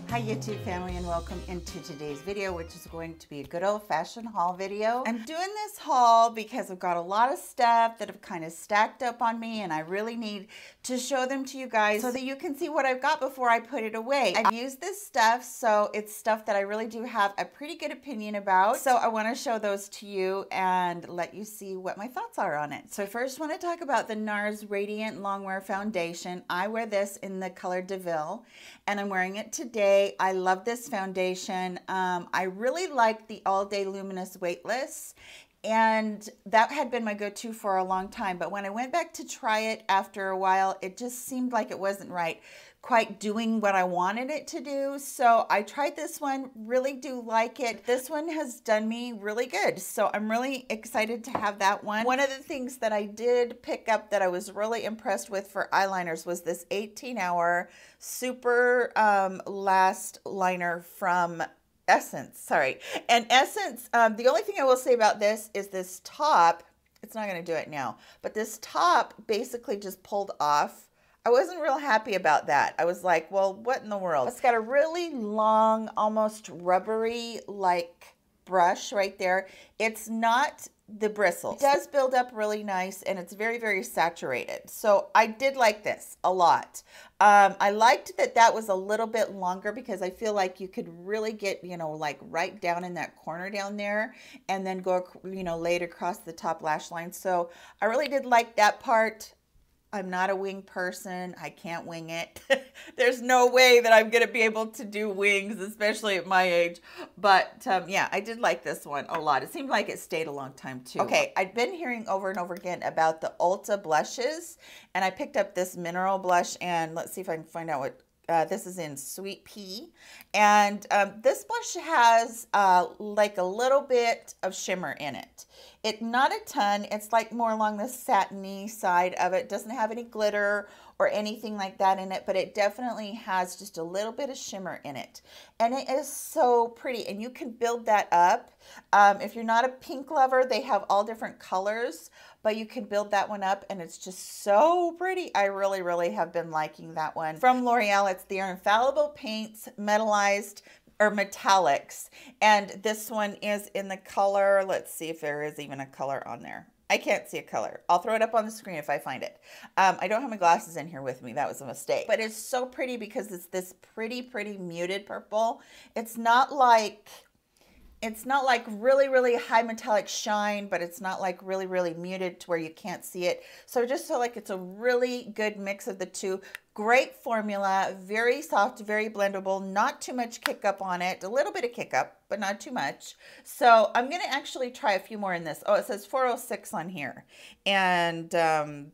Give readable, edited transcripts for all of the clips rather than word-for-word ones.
Hi YouTube family, and welcome into today's video, which is going to be a good old-fashioned haul video. I'm doing this haul because I've got a lot of stuff that have kind of stacked up on me, and I really need to show them to you guys so that you can see what I've got before I put it away. I've used this stuff, so it's stuff that I really do have a pretty good opinion about. So I want to show those to you and let you see what my thoughts are on it. So I first want to talk about the Nars Radiant Longwear Foundation. I wear this in the color Deville, and I'm wearing it today. I love this foundation. I really like the All Day Luminous Weightless, and that had been my go-to for a long time. But when I went back to try it after a while, it just seemed like it wasn't quite doing what I wanted it to do. So I tried this one, really do like it. This one has done me really good. So I'm really excited to have that one. One of the things that I did pick up that I was really impressed with for eyeliners was this 18-hour super last liner from Essence. Sorry. And Essence, the only thing I will say about this is this top, it's not going to do it now, but this top basically just pulled off. I wasn't real happy about that. I was like, well, what in the world? It's got a really long, almost rubbery like brush right there. It's not the bristles. It does build up really nice, and it's very, very saturated. So I did like this a lot. I liked that that was a little bit longer because I feel like you could really get, you know, like right down in that corner down there and then go, you know, laid across the top lash line. So I really did like that part. I'm not a wing person. I can't wing it. There's no way that I'm going to be able to do wings, especially at my age. But yeah, I did like this one a lot. It seemed like it stayed a long time too. Okay, I've been hearing over and over again about the Ulta blushes, and I picked up this mineral blush, and let's see if I can find out what this is in Sweet Pea. And this blush has like a little bit of shimmer in it. Not a ton. It's like more along the satiny side of it. Doesn't have any glitter or anything like that in it, but it definitely has just a little bit of shimmer in it. And it is so pretty, and you can build that up. If you're not a pink lover, they have all different colors, but you can build that one up, and it's just so pretty. I really, really have been liking that one. From L'Oreal, it's the Infallible Paints Metallized or Metallics, and this one is in the color, let's see if there is even a color on there. I can't see a color. I'll throw it up on the screen if I find it. I don't have my glasses in here with me. That was a mistake. But it's so pretty because it's this pretty, pretty muted purple. It's not like really, really high metallic shine, but it's not like really, really muted to where you can't see it. So I just feel like it's a really good mix of the two. Great formula, very soft, very blendable, not too much kick up on it. A little bit of kick up, but not too much. So I'm going to actually try a few more in this. Oh, it says 406 on here. And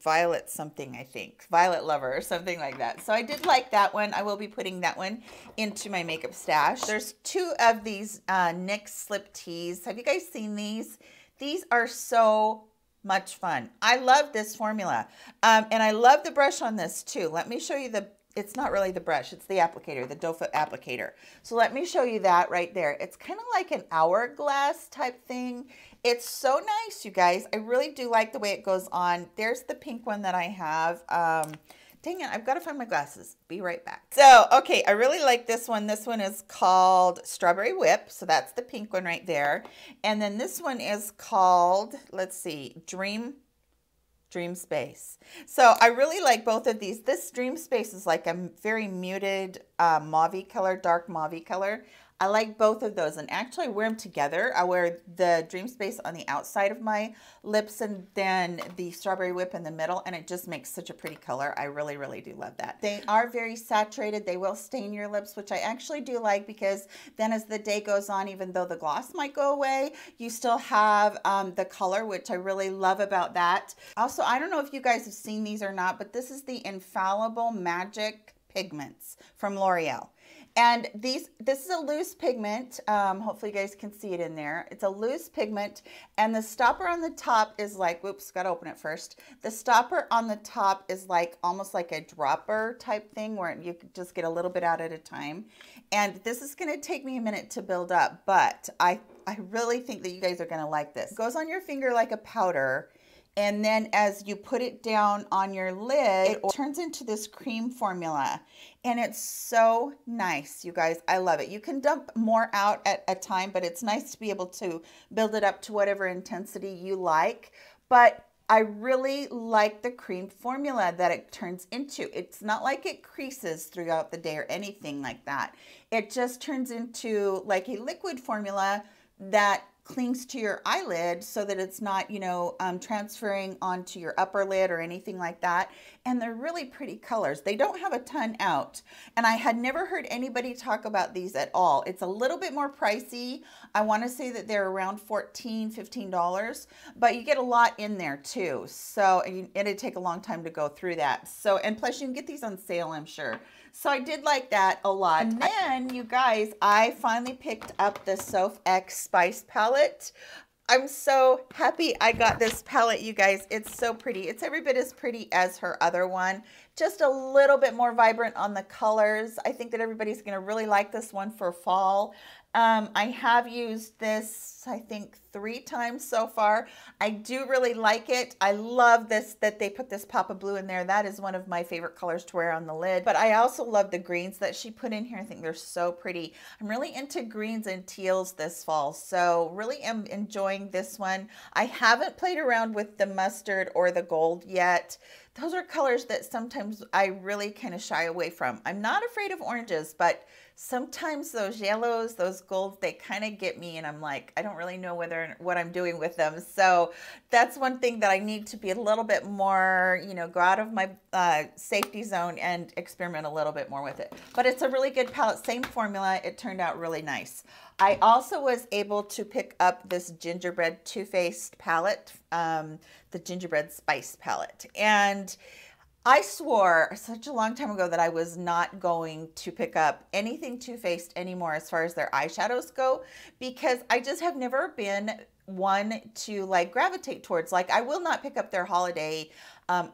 Violet something, I think. Violet Lover or something like that. So I did like that one. I will be putting that one into my makeup stash. There's two of these NYX slip tees. Have you guys seen these? These are so much fun. I love this formula. And I love the brush on this too. Let me show you it's not really the brush, it's the applicator, the doe foot applicator. So let me show you that right there. It's kind of like an hourglass type thing. It's so nice, you guys. I really do like the way it goes on. There's the pink one that I have. Dang it, I've got to find my glasses. Be right back. So, okay, I really like this one. This one is called Strawberry Whip. So that's the pink one right there. And then this one is called, let's see, Dream Space. So I really like both of these. This Dream Space is like a very muted mauve color, dark mauve color. I like both of those, and actually I wear them together. I wear the Dream Space on the outside of my lips and then the Strawberry Whip in the middle, and it just makes such a pretty color. I really, really do love that. They are very saturated. They will stain your lips, which I actually do like, because then as the day goes on, even though the gloss might go away, you still have the color, which I really love about that. Also, I don't know if you guys have seen these or not, but this is the Infallible Magic Pigments from L'Oreal. And this is a loose pigment. Hopefully you guys can see it in there. It's a loose pigment, and the stopper on the top is like, whoops, gotta open it first. The stopper on the top is like almost like a dropper type thing where you just get a little bit out at a time. And this is gonna take me a minute to build up, but I really think that you guys are gonna like this. It goes on your finger like a powder. And then as you put it down on your lid, it turns into this cream formula. And it's so nice, you guys. I love it. You can dump more out at a time, but it's nice to be able to build it up to whatever intensity you like. But I really like the cream formula that it turns into. It's not like it creases throughout the day or anything like that. It just turns into like a liquid formula that clings to your eyelid so that it's not, you know, transferring onto your upper lid or anything like that. And they're really pretty colors. They don't have a ton out. And I had never heard anybody talk about these at all. It's a little bit more pricey. I want to say that they're around $14, $15, but you get a lot in there too. So it'd take a long time to go through that. So, and plus you can get these on sale, I'm sure. So I did like that a lot. And then, you guys, I finally picked up the Soph X Spice palette. I'm so happy I got this palette, you guys. It's so pretty. It's every bit as pretty as her other one. Just a little bit more vibrant on the colors. I think that everybody's going to really like this one for fall. I have used this, I think, 3 times so far. I do really like it. I love this, that they put this pop of blue in there. That is one of my favorite colors to wear on the lid. But I also love the greens that she put in here. I think they're so pretty. I'm really into greens and teals this fall, so really am enjoying this one. I haven't played around with the mustard or the gold yet. Those are colors that sometimes I really kind of shy away from. I'm not afraid of oranges, but sometimes those yellows, those golds, they kind of get me, and I'm like, I don't really know what I'm doing with them. So that's one thing that I need to be a little bit more, you know, go out of my safety zone and experiment a little bit more with it. But it's a really good palette, same formula. It turned out really nice. I also was able to pick up this gingerbread Too Faced palette, the gingerbread spice palette. And I swore such a long time ago that I was not going to pick up anything Too Faced anymore as far as their eyeshadows go, because I just have never been one to like gravitate towards. Like, I will not pick up their holiday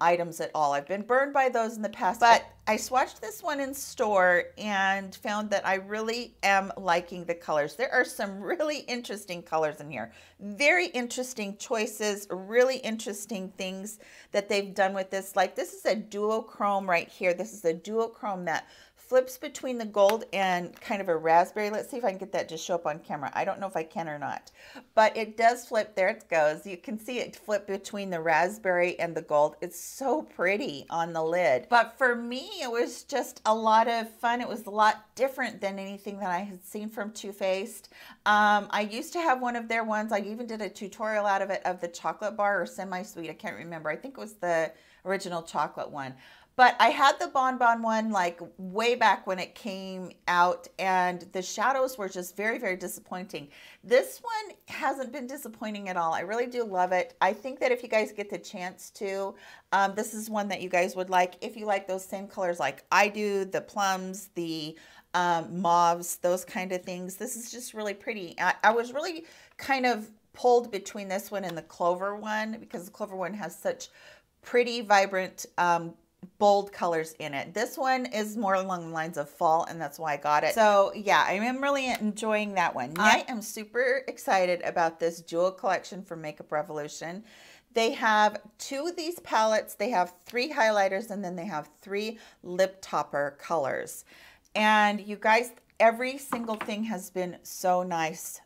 items at all. I've been burned by those in the past, but I swatched this one in store and found that I really am liking the colors. There are some really interesting colors in here. Very interesting choices, really interesting things that they've done with this. Like, this is a duochrome right here. This is a duochrome that flips between the gold and kind of a raspberry. Let's see if I can get that to show up on camera. I don't know if I can or not, but it does flip. There it goes. You can see it flip between the raspberry and the gold. It's so pretty on the lid. But for me, it was just a lot of fun. It was a lot different than anything that I had seen from Too Faced. I used to have one of their ones. I even did a tutorial out of it, of the chocolate bar or semi-sweet. I can't remember. I think it was the original chocolate one. But I had the Bonbon one like way back when it came out, and the shadows were just very, very disappointing. This one hasn't been disappointing at all. I really do love it. I think that if you guys get the chance to, this is one that you guys would like if you like those same colors like I do, the plums, the mauves, those kind of things. This is just really pretty. I was really kind of pulled between this one and the Clover one, because the Clover one has such pretty, vibrant, bold colors in it. This one is more along the lines of fall, and that's why I got it. So yeah, I am really enjoying that one. I am super excited about this jewel collection from Makeup Revolution. They have 2 of these palettes. They have 3 highlighters, and then they have 3 lip topper colors. And you guys, every single thing has been so nice.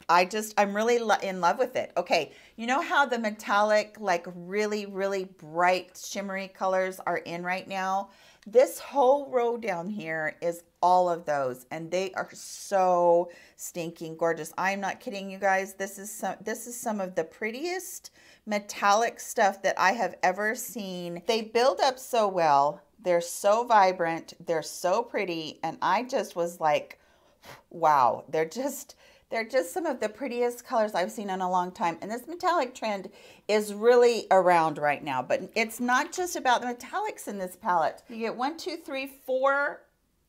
I'm really in love with it. Okay, you know how the metallic, like really, really bright shimmery colors are in right now? This whole row down here is all of those, and they are so stinking gorgeous. I'm not kidding, you guys. This is some of the prettiest metallic stuff that I have ever seen. They build up so well. They're so vibrant. They're so pretty, and I just was like, wow, they're just some of the prettiest colors I've seen in a long time. And this metallic trend is really around right now. But it's not just about the metallics in this palette. You get 1, 2, 3, 4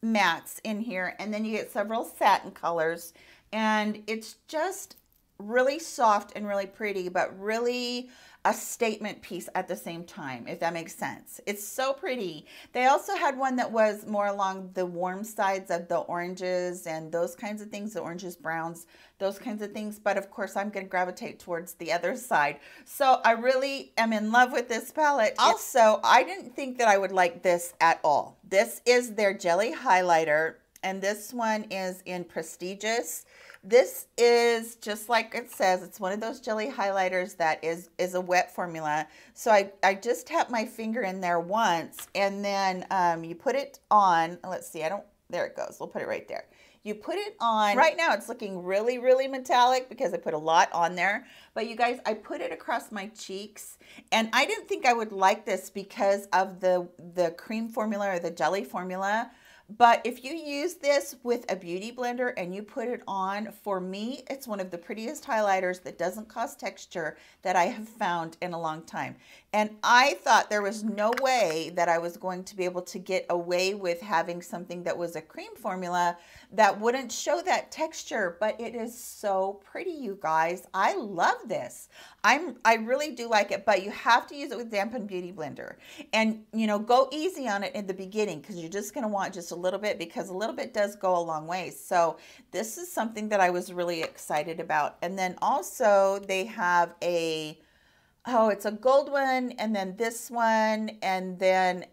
mattes in here, and then you get several satin colors. And it's just really soft and really pretty, but really a statement piece at the same time, if that makes sense. It's so pretty. They also had one that was more along the warm sides of the oranges and those kinds of things, the oranges, browns, those kinds of things. But of course, I'm going to gravitate towards the other side. So I really am in love with this palette. Also, I didn't think that I would like this at all. This is their jelly highlighter, and this one is in Prestigious. This is just like it says, it's one of those jelly highlighters that is a wet formula. So I just tap my finger in there once, and then you put it on. Let's see, there it goes. We'll put it right there. You put it on. Right now it's looking really, really metallic because I put a lot on there. But you guys, I put it across my cheeks, and I didn't think I would like this because of the cream formula or the jelly formula. But if you use this with a beauty blender and you put it on, for me, it's one of the prettiest highlighters that doesn't cause texture that I have found in a long time. And I thought there was no way that I was going to be able to get away with having something that was a cream formula that wouldn't show that texture, but it is so pretty, you guys. I love this. I really do like it, but you have to use it with dampened beauty blender. And, you know, go easy on it in the beginning because you're just going to want just a little bit, because a little bit does go a long way. So this is something that I was really excited about. And then also they have it's a gold one, and then this one, and then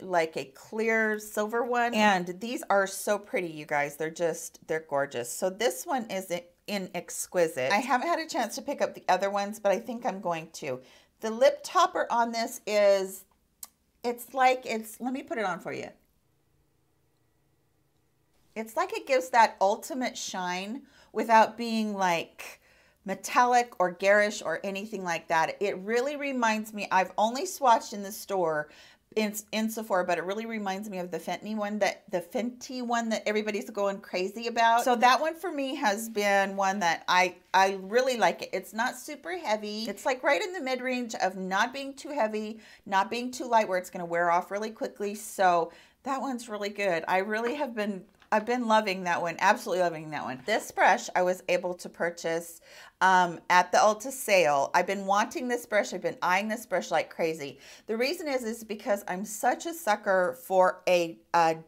like a clear silver one. And these are so pretty, you guys. They're gorgeous. So this one is in Exquisite. I haven't had a chance to pick up the other ones, but I think I'm going to. The lip topper on this is, let me put it on for you. It's like it gives that ultimate shine without being like metallic or garish or anything like that. It really reminds me, I've only swatched in the store in Sephora, but it really reminds me of the Fenty one that everybody's going crazy about. So that one for me has been one that I really like it. It's not super heavy. It's like right in the mid-range of not being too heavy, not being too light where it's going to wear off really quickly. So that one's really good. I've been loving that one, absolutely loving that one. This brush I was able to purchase at the Ulta sale. I've been wanting this brush. I've been eyeing this brush like crazy. The reason is because I'm such a sucker for a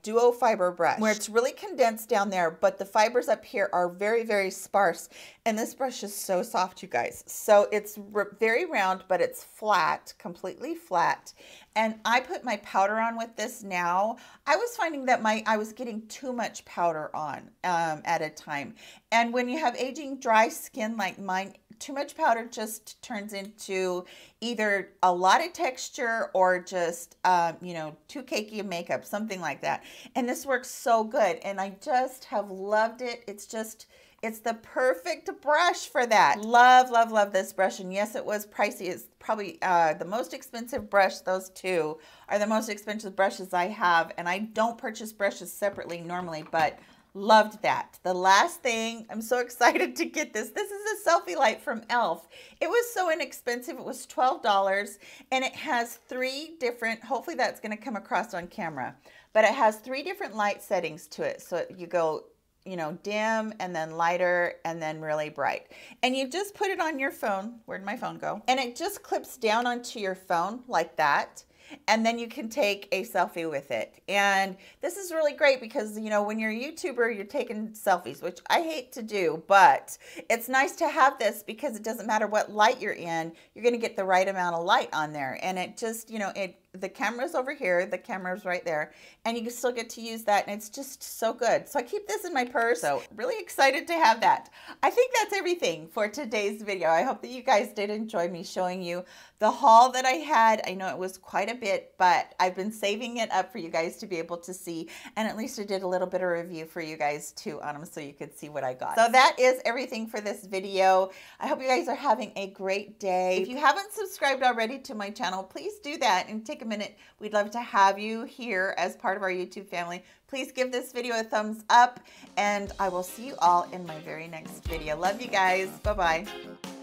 duo fiber brush where it's really condensed down there, but the fibers up here are very, very sparse. And this brush is so soft, you guys. So it's very round, but it's flat, completely flat. And I put my powder on with this now. I was finding that I was getting too much powder on at a time. And when you have aging dry skin like mine, too much powder just turns into either a lot of texture or just, you know, too cakey of makeup, something like that. And this works so good. And I just have loved it. It's the perfect brush for that. Love, love, love this brush. And yes, it was pricey. It's probably the most expensive brush. Those two are the most expensive brushes I have. And I don't purchase brushes separately normally, but loved that. The last thing, I'm so excited to get this. This is a selfie light from e.l.f. It was so inexpensive. It was $12, and it has 3 different, hopefully that's going to come across on camera, but it has 3 different light settings to it. So you go, you know, dim, and then lighter, and then really bright. And you just put it on your phone. Where'd my phone go? And it just clips down onto your phone like that. And then you can take a selfie with it. And this is really great because, you know, when you're a YouTuber, you're taking selfies, which I hate to do, but it's nice to have this because it doesn't matter what light you're in, you're going to get the right amount of light on there. And it just, you know, the camera's over here, the camera's right there, and you can still get to use that, and it's just so good. So I keep this in my purse, so really excited to have that. I think that's everything for today's video. I hope that you guys did enjoy me showing you the haul that I had. I know it was quite a bit, but I've been saving it up for you guys to be able to see, and at least I did a little bit of review for you guys too on them so you could see what I got. So that is everything for this video. I hope you guys are having a great day. If you haven't subscribed already to my channel, please do that and take a minute. We'd love to have you here as part of our YouTube family. Please give this video a thumbs up, and I will see you all in my very next video. Love you guys. Bye-bye.